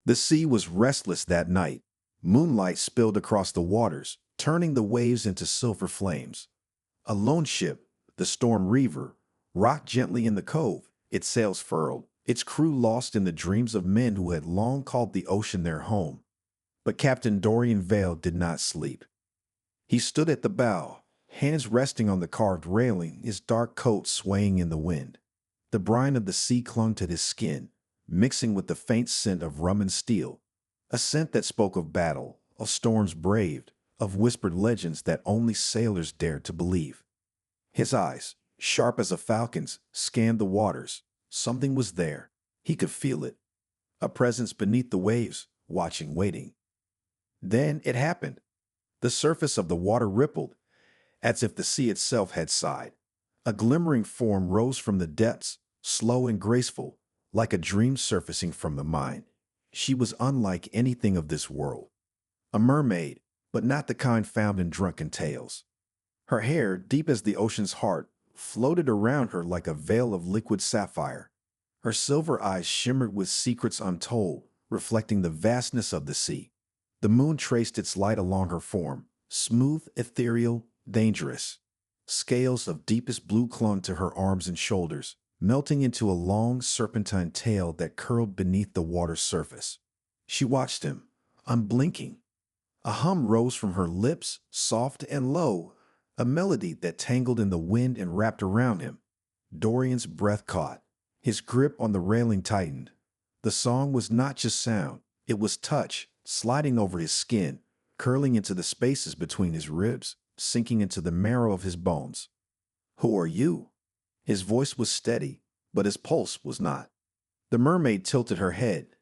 The sea was restless that night. Moonlight spilled across the waters, turning the waves into silver flames. A lone ship, the Storm Reaver, rocked gently in the cove, its sails furled, its crew lost in the dreams of men who had long called the ocean their home. But Captain Dorian Vale did not sleep. He stood at the bow, hands resting on the carved railing, his dark coat swaying in the wind. The brine of the sea clung to his skin, mixing with the faint scent of rum and steel, a scent that spoke of battle, of storms braved, of whispered legends that only sailors dared to believe. His eyes, sharp as a falcon's, scanned the waters. Something was there. He could feel it. A presence beneath the waves, watching, waiting. Then it happened. The surface of the water rippled, as if the sea itself had sighed. A glimmering form rose from the depths, slow and graceful, like a dream surfacing from the mind. She was unlike anything of this world. A mermaid, but not the kind found in drunken tales. Her hair, deep as the ocean's heart, floated around her like a veil of liquid sapphire. Her silver eyes shimmered with secrets untold, reflecting the vastness of the sea. The moon traced its light along her form, smooth, ethereal, dangerous. Scales of deepest blue clung to her arms and shoulders, melting into a long serpentine tail that curled beneath the water's surface. She watched him, unblinking. A hum rose from her lips, soft and low, a melody that tangled in the wind and wrapped around him. Dorian's breath caught. His grip on the railing tightened. The song was not just sound, it was touch, sliding over his skin, curling into the spaces between his ribs, sinking into the marrow of his bones. "Who are you?" His voice was steady, but his pulse was not. The mermaid tilted her head,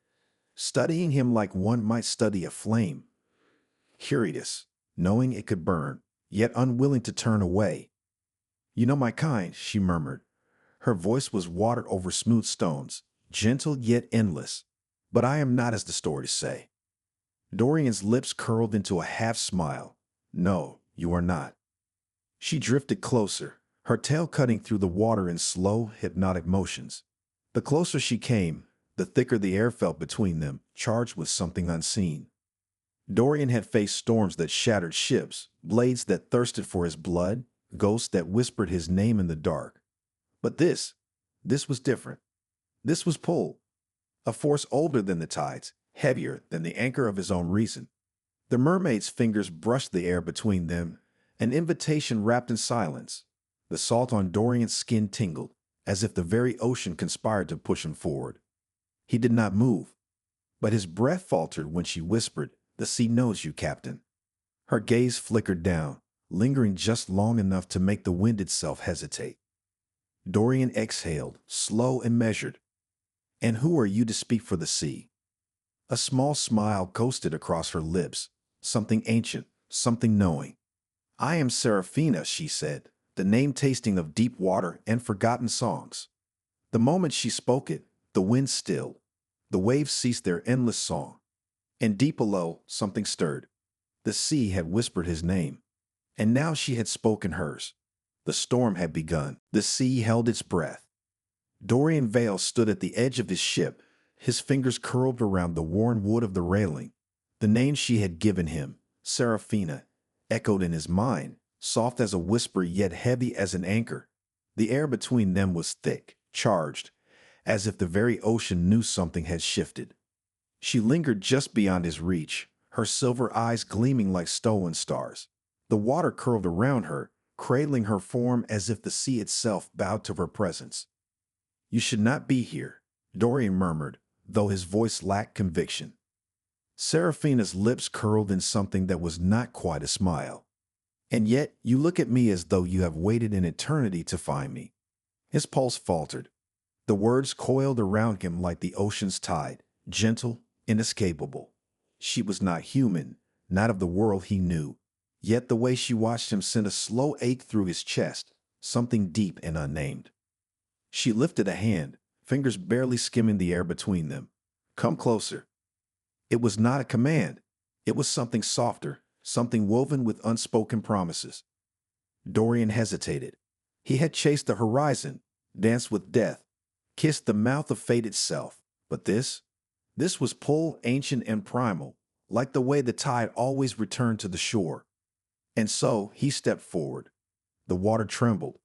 studying him like one might study a flame. Curious, knowing it could burn, yet unwilling to turn away. "You know my kind," she murmured. Her voice was water over smooth stones, gentle yet endless. "But I am not as the stories say." Dorian's lips curled into a half-smile. "No, you are not." She drifted closer, her tail cutting through the water in slow, hypnotic motions. The closer she came, the thicker the air felt between them, charged with something unseen. Dorian had faced storms that shattered ships, blades that thirsted for his blood, ghosts that whispered his name in the dark. But this was different. This was pull. A force older than the tides, heavier than the anchor of his own reason. The mermaid's fingers brushed the air between them, an invitation wrapped in silence. The salt on Dorian's skin tingled, as if the very ocean conspired to push him forward. He did not move, but his breath faltered when she whispered, "The sea knows you, Captain." Her gaze flickered down, lingering just long enough to make the wind itself hesitate. Dorian exhaled, slow and measured. "And who are you to speak for the sea?" A small smile ghosted across her lips, something ancient, something knowing. "I am Seraphina," she said, the name tasting of deep water and forgotten songs. The moment she spoke it, the wind stilled. The waves ceased their endless song. And deep below, something stirred. The sea had whispered his name, and now she had spoken hers. The storm had begun. The sea held its breath. Dorian Vale stood at the edge of his ship, his fingers curled around the worn wood of the railing. The name she had given him, Seraphina, echoed in his mind, soft as a whisper yet heavy as an anchor. The air between them was thick, charged, as if the very ocean knew something had shifted. She lingered just beyond his reach, her silver eyes gleaming like stolen stars. The water curled around her, cradling her form as if the sea itself bowed to her presence. "You should not be here," Dorian murmured, though his voice lacked conviction. Seraphina's lips curled in something that was not quite a smile. "And yet you look at me as though you have waited an eternity to find me." His pulse faltered. The words coiled around him like the ocean's tide, gentle, inescapable. She was not human, not of the world he knew. Yet the way she watched him sent a slow ache through his chest, something deep and unnamed. She lifted a hand, fingers barely skimming the air between them. "Come closer." It was not a command. It was something softer, something woven with unspoken promises. Dorian hesitated. He had chased the horizon, danced with death, kissed the mouth of fate itself. But this This was pull, ancient and primal, like the way the tide always returned to the shore. And so he stepped forward. The water trembled.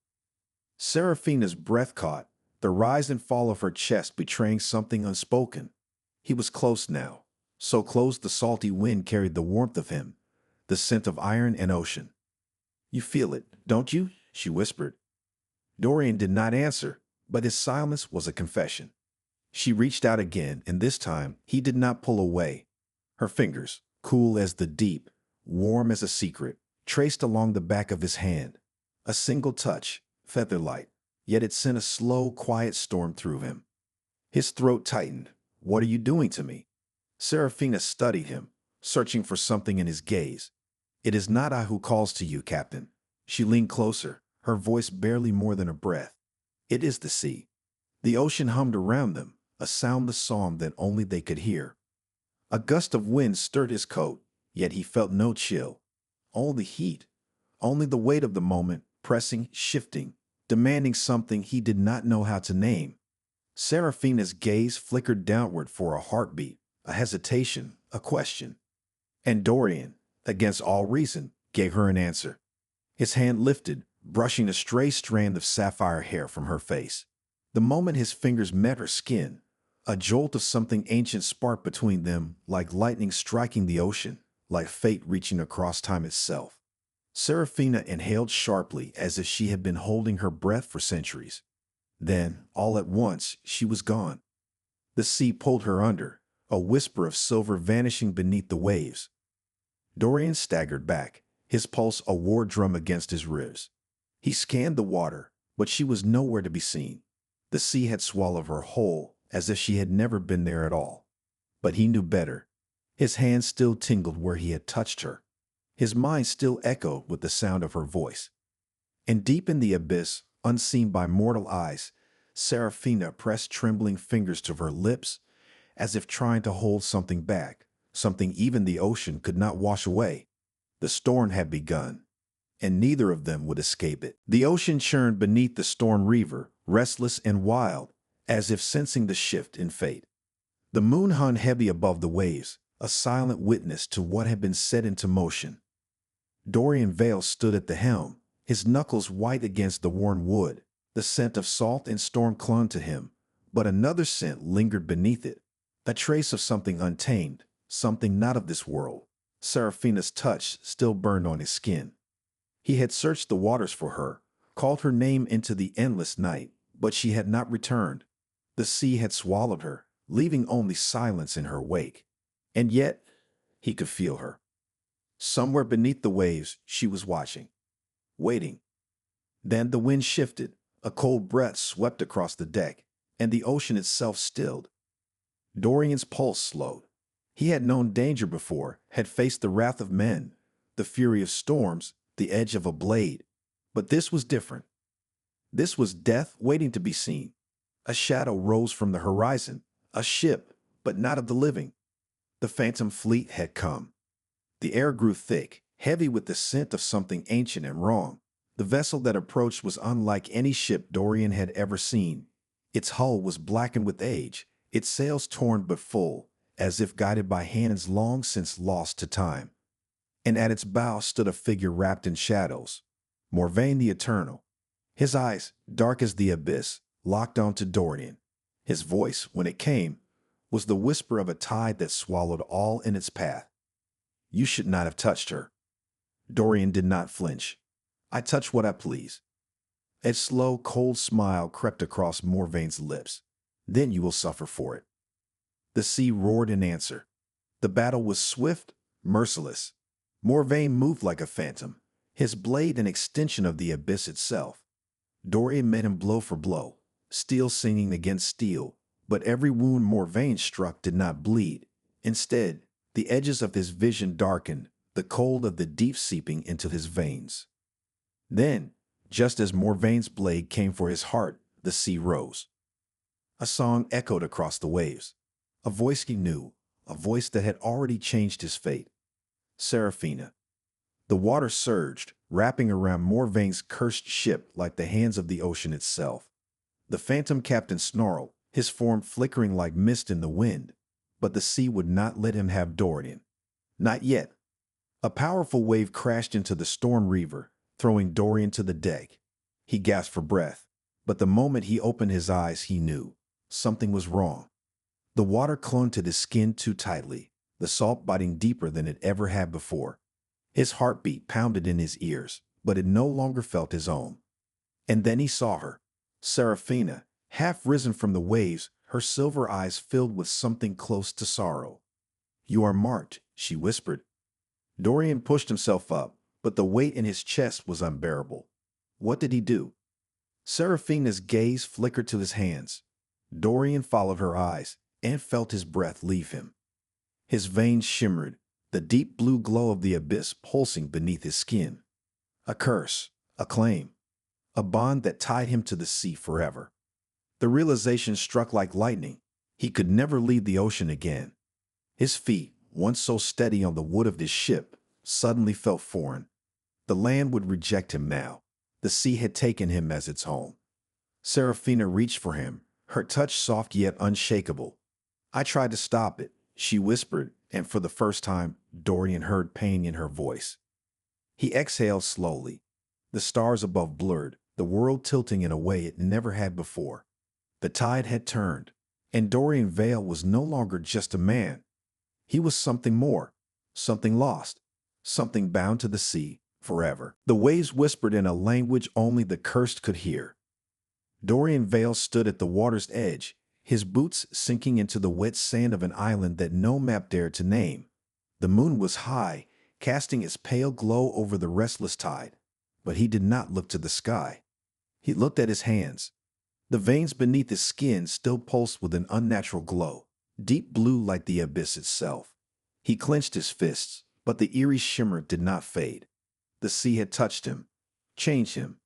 Seraphina's breath caught, the rise and fall of her chest betraying something unspoken. He was close now, so close the salty wind carried the warmth of him, the scent of iron and ocean. "You feel it, don't you?" she whispered. Dorian did not answer, but his silence was a confession. She reached out again, and this time he did not pull away. Her fingers, cool as the deep, warm as a secret, traced along the back of his hand. A single touch, feather-light, yet it sent a slow, quiet storm through him. His throat tightened. "What are you doing to me?" Seraphina studied him, searching for something in his gaze. "It is not I who calls to you, Captain." She leaned closer, her voice barely more than a breath. "It is the sea." The ocean hummed around them, a soundless song that only they could hear. A gust of wind stirred his coat, yet he felt no chill. Only heat, only the weight of the moment, pressing, shifting, demanding something he did not know how to name. Seraphina's gaze flickered downward for a heartbeat, a hesitation, a question. And Dorian, against all reason, gave her an answer. His hand lifted, brushing a stray strand of sapphire hair from her face. The moment his fingers met her skin, a jolt of something ancient sparked between them, like lightning striking the ocean, like fate reaching across time itself. Seraphina inhaled sharply as if she had been holding her breath for centuries. Then, all at once, she was gone. The sea pulled her under, a whisper of silver vanishing beneath the waves. Dorian staggered back, his pulse a war drum against his ribs. He scanned the water, but she was nowhere to be seen. The sea had swallowed her whole, as if she had never been there at all. But he knew better. His hands still tingled where he had touched her. His mind still echoed with the sound of her voice. And deep in the abyss, unseen by mortal eyes, Seraphina pressed trembling fingers to her lips, as if trying to hold something back, something even the ocean could not wash away. The storm had begun, and neither of them would escape it. The ocean churned beneath the storm reaver, restless and wild, as if sensing the shift in fate. The moon hung heavy above the waves, a silent witness to what had been set into motion. Dorian Vale stood at the helm, his knuckles white against the worn wood. The scent of salt and storm clung to him, but another scent lingered beneath it, a trace of something untamed, something not of this world. Seraphina's touch still burned on his skin. He had searched the waters for her, called her name into the endless night, but she had not returned. The sea had swallowed her, leaving only silence in her wake. And yet, he could feel her. Somewhere beneath the waves, she was watching, waiting. Then the wind shifted, a cold breath swept across the deck, and the ocean itself stilled. Dorian's pulse slowed. He had known danger before, had faced the wrath of men, the fury of storms, the edge of a blade. But this was different. This was death waiting to be seen. A shadow rose from the horizon, a ship, but not of the living. The phantom fleet had come. The air grew thick, heavy with the scent of something ancient and wrong. The vessel that approached was unlike any ship Dorian had ever seen. Its hull was blackened with age, its sails torn but full, as if guided by hands long since lost to time. And at its bow stood a figure wrapped in shadows, Morvain the Eternal. His eyes, dark as the abyss, locked onto Dorian. His voice, when it came, was the whisper of a tide that swallowed all in its path. "You should not have touched her." Dorian did not flinch. "I touch what I please." A slow, cold smile crept across Morvain's lips. "Then you will suffer for it." The sea roared in answer. The battle was swift, merciless. Morvain moved like a phantom, his blade an extension of the abyss itself. Dorian met him blow for blow, steel singing against steel, but every wound Morvain struck did not bleed. Instead, the edges of his vision darkened, the cold of the deep seeping into his veins. Then, just as Morvain's blade came for his heart, the sea rose. A song echoed across the waves. A voice he knew, a voice that had already changed his fate. Seraphina. The water surged, wrapping around Morvain's cursed ship like the hands of the ocean itself. The phantom captain snarled, his form flickering like mist in the wind. but the sea would not let him have Dorian. Not yet. A powerful wave crashed into the storm reaver, throwing Dorian to the deck. He gasped for breath, but the moment he opened his eyes, he knew something was wrong. The water clung to his skin too tightly, the salt biting deeper than it ever had before. His heartbeat pounded in his ears, but it no longer felt his own. And then he saw her, Seraphina, half risen from the waves, her silver eyes filled with something close to sorrow. "You are marked," she whispered. Dorian pushed himself up, but the weight in his chest was unbearable. What did he do? Seraphina's gaze flickered to his hands. Dorian followed her eyes and felt his breath leave him. His veins shimmered, the deep blue glow of the abyss pulsing beneath his skin. A curse, a claim, a bond that tied him to the sea forever. The realization struck like lightning. He could never leave the ocean again. His feet, once so steady on the wood of his ship, suddenly felt foreign. The land would reject him now. The sea had taken him as its home. Seraphina reached for him, her touch soft yet unshakable. "I tried to stop it," she whispered, and for the first time, Dorian heard pain in her voice. He exhaled slowly. The stars above blurred, the world tilting in a way it never had before. The tide had turned, and Dorian Vale was no longer just a man. He was something more, something lost, something bound to the sea forever. The waves whispered in a language only the cursed could hear. Dorian Vale stood at the water's edge, his boots sinking into the wet sand of an island that no map dared to name. The moon was high, casting its pale glow over the restless tide, but he did not look to the sky. He looked at his hands. The veins beneath his skin still pulsed with an unnatural glow, deep blue like the abyss itself. He clenched his fists, but the eerie shimmer did not fade. The sea had touched him, changed him,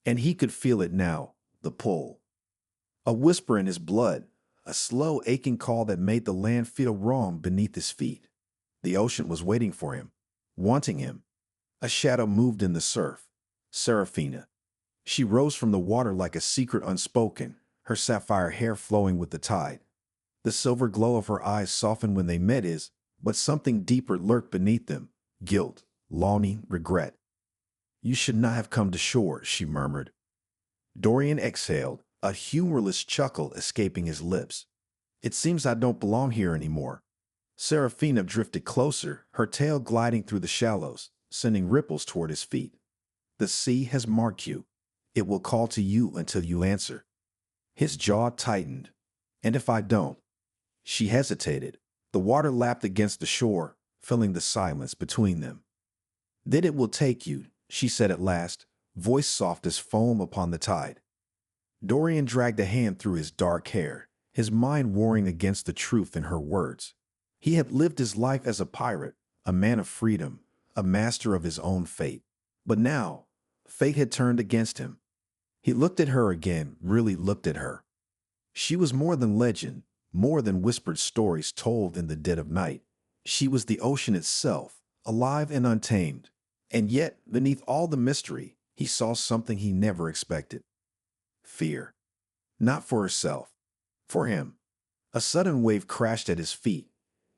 and he could feel it now, the pull. A whisper in his blood, a slow, aching call that made the land feel wrong beneath his feet. The ocean was waiting for him, wanting him. A shadow moved in the surf. Seraphina. She rose from the water like a secret unspoken, her sapphire hair flowing with the tide. The silver glow of her eyes softened when they met his, but something deeper lurked beneath them, guilt, longing, regret. "You should not have come to shore," she murmured. Dorian exhaled, a humorless chuckle escaping his lips. "It seems I don't belong here anymore." Seraphina drifted closer, her tail gliding through the shallows, sending ripples toward his feet. "The sea has marked you. It will call to you until you answer." His jaw tightened. "And if I don't?" She hesitated. The water lapped against the shore, filling the silence between them. "Then it will take you," she said at last, voice soft as foam upon the tide. Dorian dragged a hand through his dark hair, his mind warring against the truth in her words. He had lived his life as a pirate, a man of freedom, a master of his own fate. But now, fate had turned against him. He looked at her again, really looked at her. She was more than legend, more than whispered stories told in the dead of night. She was the ocean itself, alive and untamed. And yet, beneath all the mystery, he saw something he never expected. Fear. Not for herself. For him. A sudden wave crashed at his feet.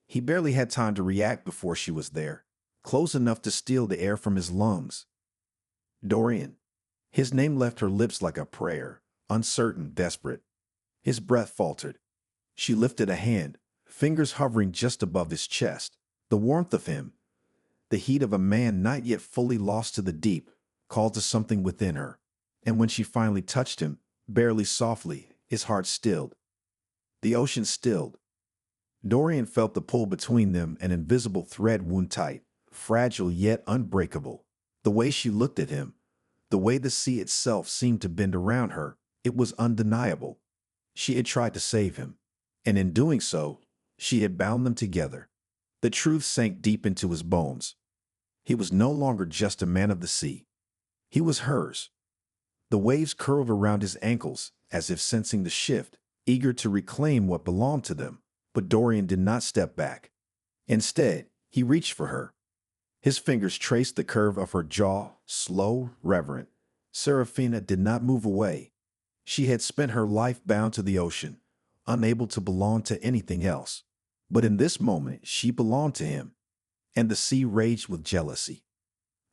He barely had time to react before she was there, close enough to steal the air from his lungs. Dorian. His name left her lips like a prayer, uncertain, desperate. His breath faltered. She lifted a hand, fingers hovering just above his chest. The warmth of him, the heat of a man not yet fully lost to the deep, called to something within her. And when she finally touched him, barely softly, his heart stilled. The ocean stilled. Dorian felt the pull between them, an invisible thread wound tight, fragile yet unbreakable. The way she looked at him, the way the sea itself seemed to bend around her, it was undeniable. She had tried to save him, and in doing so, she had bound them together. The truth sank deep into his bones. He was no longer just a man of the sea. He was hers. The waves curved around his ankles, as if sensing the shift, eager to reclaim what belonged to them. But Dorian did not step back. Instead, he reached for her. His fingers traced the curve of her jaw, slow, reverent. Seraphina did not move away. She had spent her life bound to the ocean, unable to belong to anything else. But in this moment, she belonged to him, and the sea raged with jealousy.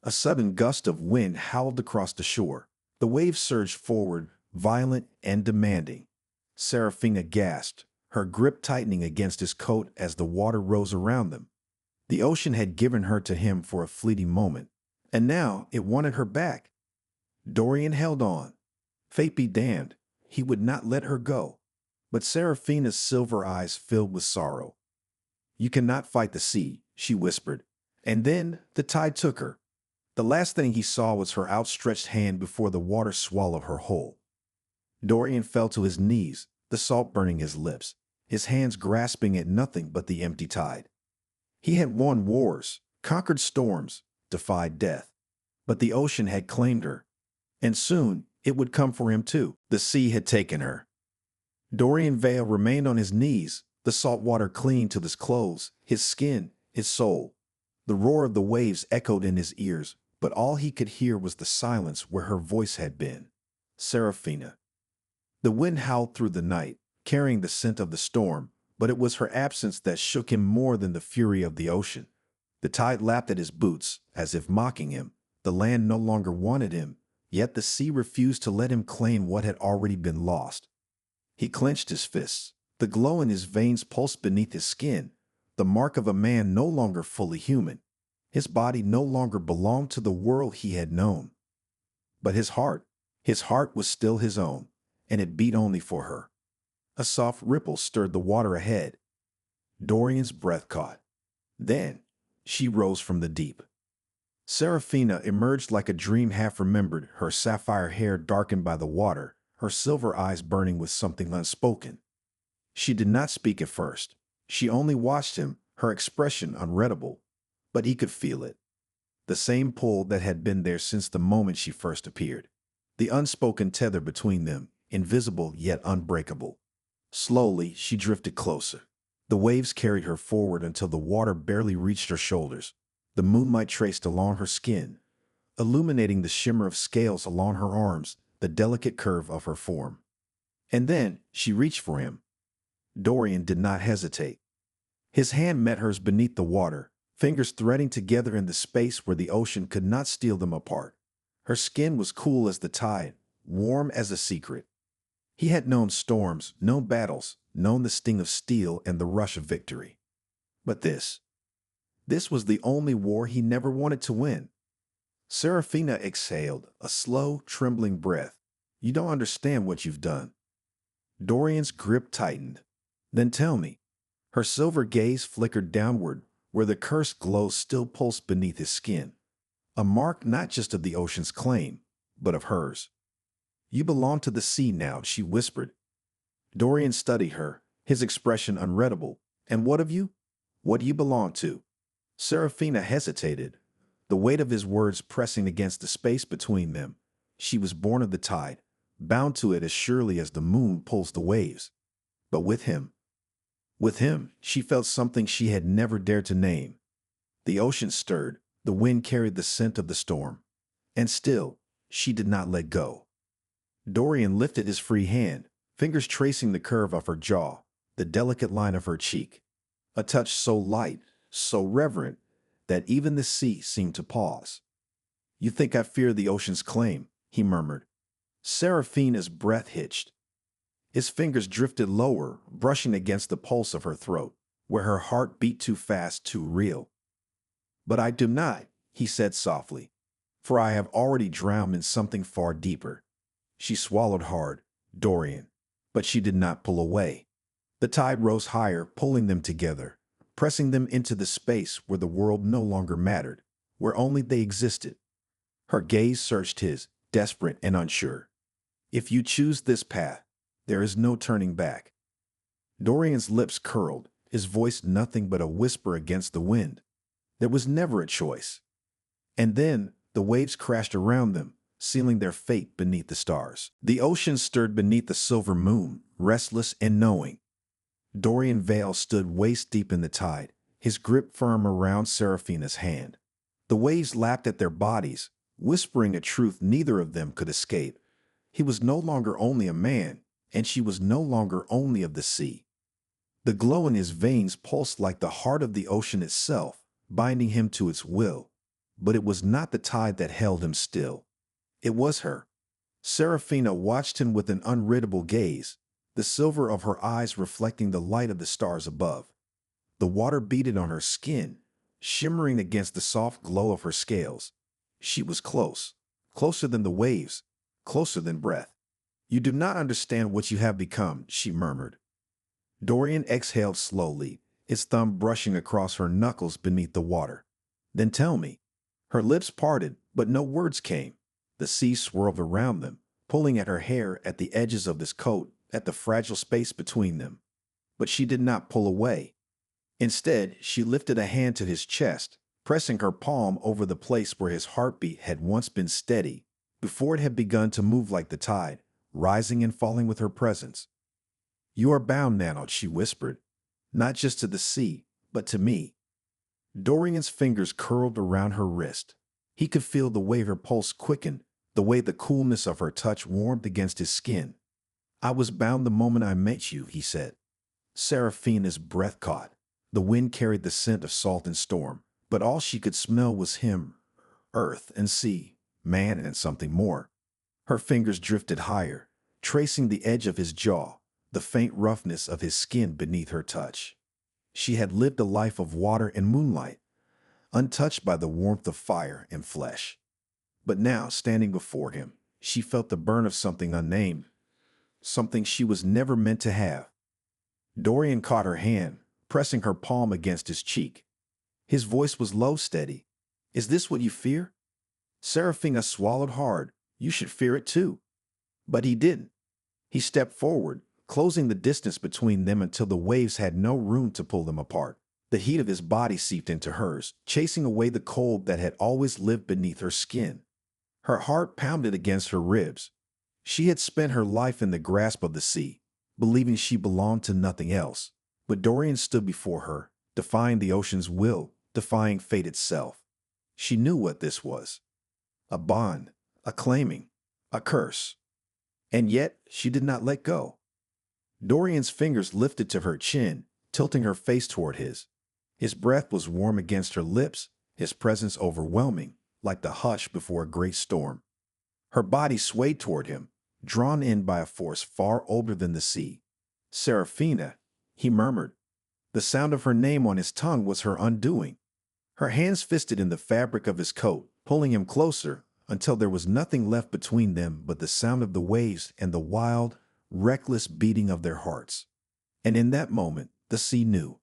A sudden gust of wind howled across the shore. The waves surged forward, violent and demanding. Seraphina gasped, her grip tightening against his coat as the water rose around them. The ocean had given her to him for a fleeting moment, and now it wanted her back. Dorian held on. Fate be damned, he would not let her go. But Seraphina's silver eyes filled with sorrow. "You cannot fight the sea," she whispered. And then the tide took her. The last thing he saw was her outstretched hand before the water swallowed her whole. Dorian fell to his knees, the salt burning his lips, his hands grasping at nothing but the empty tide. He had won wars, conquered storms, defied death. But the ocean had claimed her, and soon it would come for him too. The sea had taken her. Dorian Vale remained on his knees, the salt water clinging to his clothes, his skin, his soul. The roar of the waves echoed in his ears, but all he could hear was the silence where her voice had been. Seraphina. The wind howled through the night, carrying the scent of the storm, but it was her absence that shook him more than the fury of the ocean. The tide lapped at his boots, as if mocking him. The land no longer wanted him, yet the sea refused to let him claim what had already been lost. He clenched his fists. The glow in his veins pulsed beneath his skin, the mark of a man no longer fully human. His body no longer belonged to the world he had known. But his heart was still his own, and it beat only for her. A soft ripple stirred the water ahead. Dorian's breath caught. Then she rose from the deep. Seraphina emerged like a dream half remembered, her sapphire hair darkened by the water, her silver eyes burning with something unspoken. She did not speak at first. She only watched him, her expression unreadable. But he could feel it. The same pull that had been there since the moment she first appeared. The unspoken tether between them, invisible yet unbreakable. Slowly, she drifted closer. The waves carried her forward until the water barely reached her shoulders. The moonlight traced along her skin, illuminating the shimmer of scales along her arms, the delicate curve of her form. And then she reached for him. Dorian did not hesitate. His hand met hers beneath the water, fingers threading together in the space where the ocean could not steal them apart. Her skin was cool as the tide, warm as a secret. He had known storms, known battles, known the sting of steel and the rush of victory. But this was the only war he never wanted to win. Seraphina exhaled, a slow, trembling breath. "You don't understand what you've done." Dorian's grip tightened. "Then tell me." Her silver gaze flickered downward, where the cursed glow still pulsed beneath his skin. A mark not just of the ocean's claim, but of hers. "You belong to the sea now," she whispered. Dorian studied her, his expression unreadable. "And what of you? What do you belong to?" Seraphina hesitated, the weight of his words pressing against the space between them. She was born of the tide, bound to it as surely as the moon pulls the waves. But with him, she felt something she had never dared to name. The ocean stirred, the wind carried the scent of the storm. And still, she did not let go. Dorian lifted his free hand, fingers tracing the curve of her jaw, the delicate line of her cheek. A touch so light, so reverent, that even the sea seemed to pause. "You think I fear the ocean's claim," he murmured. Seraphina's breath hitched. His fingers drifted lower, brushing against the pulse of her throat, where her heart beat too fast, too real. "But I do not," he said softly, "for I have already drowned in something far deeper." She swallowed hard. Dorian. But she did not pull away. The tide rose higher, pulling them together, pressing them into the space where the world no longer mattered, where only they existed. Her gaze searched his, desperate and unsure. "If you choose this path, there is no turning back." Dorian's lips curled, his voice nothing but a whisper against the wind. There was never a choice. And then the waves crashed around them, sealing their fate beneath the stars. The ocean stirred beneath the silver moon, restless and knowing. Dorian Vale stood waist-deep in the tide, his grip firm around Seraphina's hand. The waves lapped at their bodies, whispering a truth neither of them could escape. He was no longer only a man, and she was no longer only of the sea. The glow in his veins pulsed like the heart of the ocean itself, binding him to its will. But it was not the tide that held him still. It was her. Seraphina watched him with an unreadable gaze, the silver of her eyes reflecting the light of the stars above. The water beaded on her skin, shimmering against the soft glow of her scales. She was close, closer than the waves, closer than breath. "You do not understand what you have become," she murmured. Dorian exhaled slowly, his thumb brushing across her knuckles beneath the water. "Then tell me." Her lips parted, but no words came. The sea swirled around them, pulling at her hair, at the edges of this coat, at the fragile space between them. But she did not pull away. Instead, she lifted a hand to his chest, pressing her palm over the place where his heartbeat had once been steady, before it had begun to move like the tide, rising and falling with her presence. "You are bound, Nano," she whispered, "not just to the sea, but to me." Dorian's fingers curled around her wrist. He could feel the way her pulse quickened, the way the coolness of her touch warmed against his skin. "I was bound the moment I met you," he said. Seraphina's breath caught. The wind carried the scent of salt and storm, but all she could smell was him, earth and sea, man and something more. Her fingers drifted higher, tracing the edge of his jaw, the faint roughness of his skin beneath her touch. She had lived a life of water and moonlight, untouched by the warmth of fire and flesh. But now, standing before him, she felt the burn of something unnamed, something she was never meant to have. Dorian caught her hand, pressing her palm against his cheek. His voice was low, steady. "Is this what you fear?" Seraphina swallowed hard. "You should fear it too." But he didn't. He stepped forward, closing the distance between them until the waves had no room to pull them apart. The heat of his body seeped into hers, chasing away the cold that had always lived beneath her skin. Her heart pounded against her ribs. She had spent her life in the grasp of the sea, believing she belonged to nothing else. But Dorian stood before her, defying the ocean's will, defying fate itself. She knew what this was. A bond, a claiming, a curse. And yet she did not let go. Dorian's fingers lifted to her chin, tilting her face toward his. His breath was warm against her lips, his presence overwhelming, like the hush before a great storm. Her body swayed toward him, drawn in by a force far older than the sea. "Seraphina," he murmured. The sound of her name on his tongue was her undoing. Her hands fisted in the fabric of his coat, pulling him closer until there was nothing left between them but the sound of the waves and the wild, reckless beating of their hearts. And in that moment, the sea knew.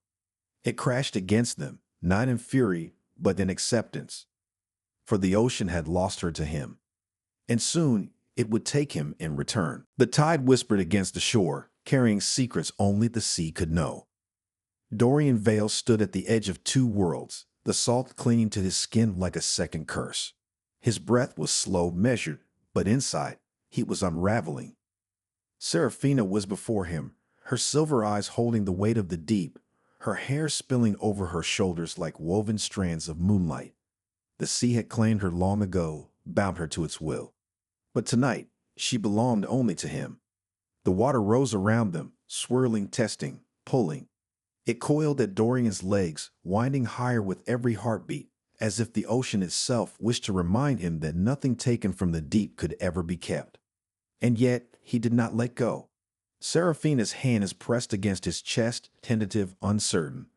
It crashed against them, not in fury, but in acceptance. For the ocean had lost her to him. And soon it would take him in return. The tide whispered against the shore, carrying secrets only the sea could know. Dorian Vale stood at the edge of two worlds, the salt clinging to his skin like a second curse. His breath was slow, measured, but inside, he was unraveling. Seraphina was before him, her silver eyes holding the weight of the deep, her hair spilling over her shoulders like woven strands of moonlight. The sea had claimed her long ago, bound her to its will. But tonight, she belonged only to him. The water rose around them, swirling, testing, pulling. It coiled at Dorian's legs, winding higher with every heartbeat, as if the ocean itself wished to remind him that nothing taken from the deep could ever be kept. And yet, he did not let go. Seraphina's hand is pressed against his chest, tentative, uncertain.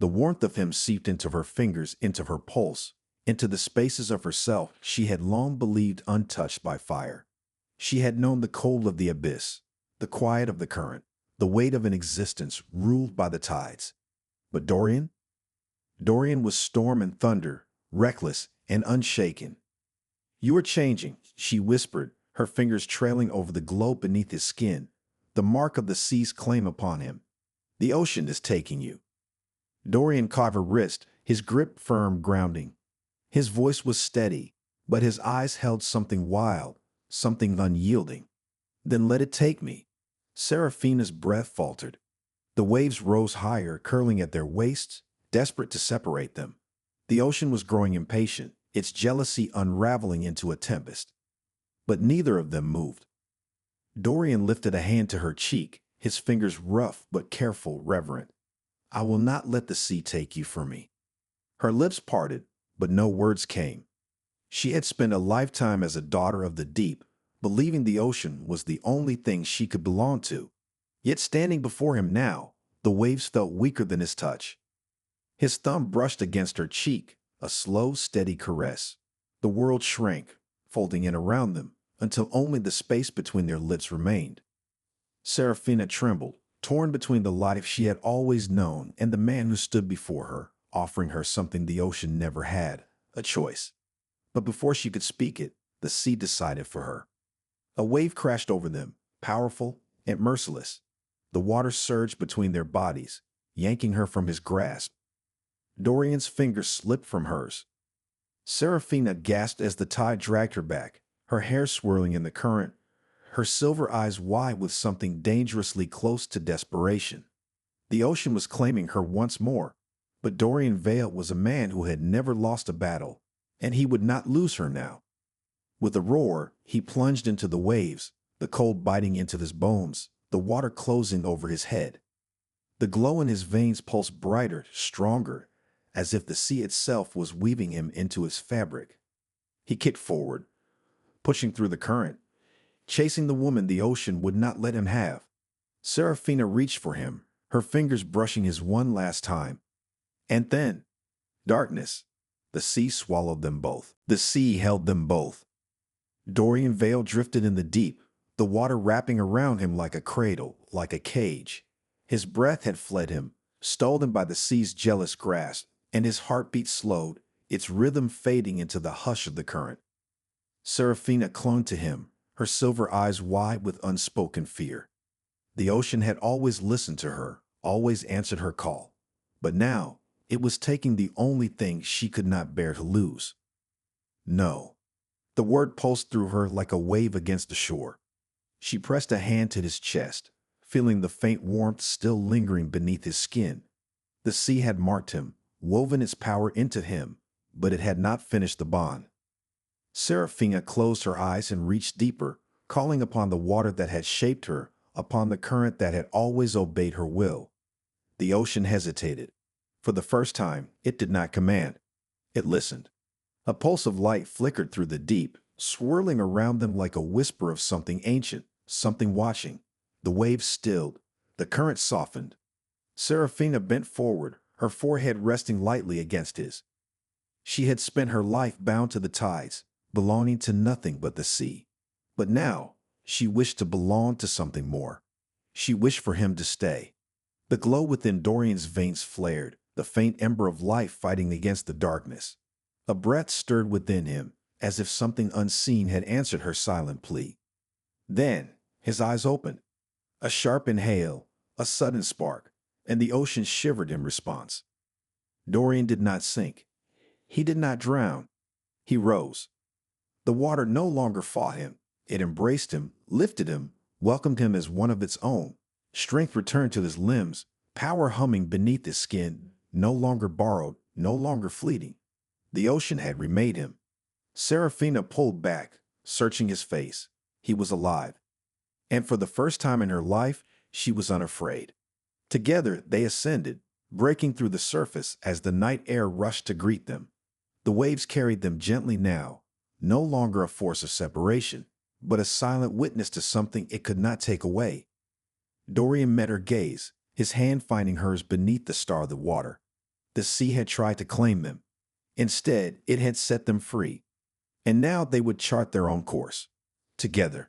The warmth of him seeped into her fingers, into her pulse, into the spaces of herself she had long believed untouched by fire. She had known the cold of the abyss, the quiet of the current, the weight of an existence ruled by the tides. But Dorian? Dorian was storm and thunder, reckless and unshaken. "You are changing," she whispered, her fingers trailing over the glow beneath his skin, the mark of the sea's claim upon him. "The ocean is taking you." Dorian caught her wrist, his grip firm, grounding. His voice was steady, but his eyes held something wild, something unyielding. "Then let it take me." Seraphina's breath faltered. The waves rose higher, curling at their waists, desperate to separate them. The ocean was growing impatient, its jealousy unraveling into a tempest. But neither of them moved. Dorian lifted a hand to her cheek, his fingers rough but careful, reverent. I will not let the sea take you from me. Her lips parted, but no words came. She had spent a lifetime as a daughter of the deep, believing the ocean was the only thing she could belong to. Yet standing before him now, the waves felt weaker than his touch. His thumb brushed against her cheek, a slow, steady caress. The world shrank, folding in around them, until only the space between their lips remained. Serafina trembled, torn between the life she had always known and the man who stood before her, offering her something the ocean never had, a choice. But before she could speak it, the sea decided for her. A wave crashed over them, powerful and merciless. The water surged between their bodies, yanking her from his grasp. Dorian's fingers slipped from hers. Serafina gasped as the tide dragged her back, her hair swirling in the current, her silver eyes wide with something dangerously close to desperation. The ocean was claiming her once more, but Dorian Vale was a man who had never lost a battle, and he would not lose her now. With a roar, he plunged into the waves, the cold biting into his bones, the water closing over his head. The glow in his veins pulsed brighter, stronger, as if the sea itself was weaving him into its fabric. He kicked forward, pushing through the current, chasing the woman the ocean would not let him have. Serafina reached for him, her fingers brushing his one last time. And then, darkness. The sea swallowed them both. The sea held them both. Dorian Vale drifted in the deep, the water wrapping around him like a cradle, like a cage. His breath had fled him, stolen by the sea's jealous grasp, and his heartbeat slowed, its rhythm fading into the hush of the current. Serafina clung to him, her silver eyes wide with unspoken fear. The ocean had always listened to her, always answered her call. But now, it was taking the only thing she could not bear to lose. No. The word pulsed through her like a wave against the shore. She pressed a hand to his chest, feeling the faint warmth still lingering beneath his skin. The sea had marked him, woven its power into him, but it had not finished the bond. Serafina closed her eyes and reached deeper, calling upon the water that had shaped her, upon the current that had always obeyed her will. The ocean hesitated. For the first time, it did not command. It listened. A pulse of light flickered through the deep, swirling around them like a whisper of something ancient, something watching. The waves stilled. The current softened. Serafina bent forward, her forehead resting lightly against his. She had spent her life bound to the tides, belonging to nothing but the sea. But now, she wished to belong to something more. She wished for him to stay. The glow within Dorian's veins flared, the faint ember of life fighting against the darkness. A breath stirred within him, as if something unseen had answered her silent plea. Then, his eyes opened. A sharp inhale, a sudden spark, and the ocean shivered in response. Dorian did not sink. He did not drown. He rose. The water no longer fought him. It embraced him, lifted him, welcomed him as one of its own. Strength returned to his limbs, power humming beneath his skin, no longer borrowed, no longer fleeting. The ocean had remade him. Serafina pulled back, searching his face. He was alive. And for the first time in her life, she was unafraid. Together, they ascended, breaking through the surface as the night air rushed to greet them. The waves carried them gently now, no longer a force of separation, but a silent witness to something it could not take away. Dorian met her gaze, his hand finding hers beneath the star of the water. The sea had tried to claim them. Instead, it had set them free. And now they would chart their own course, together.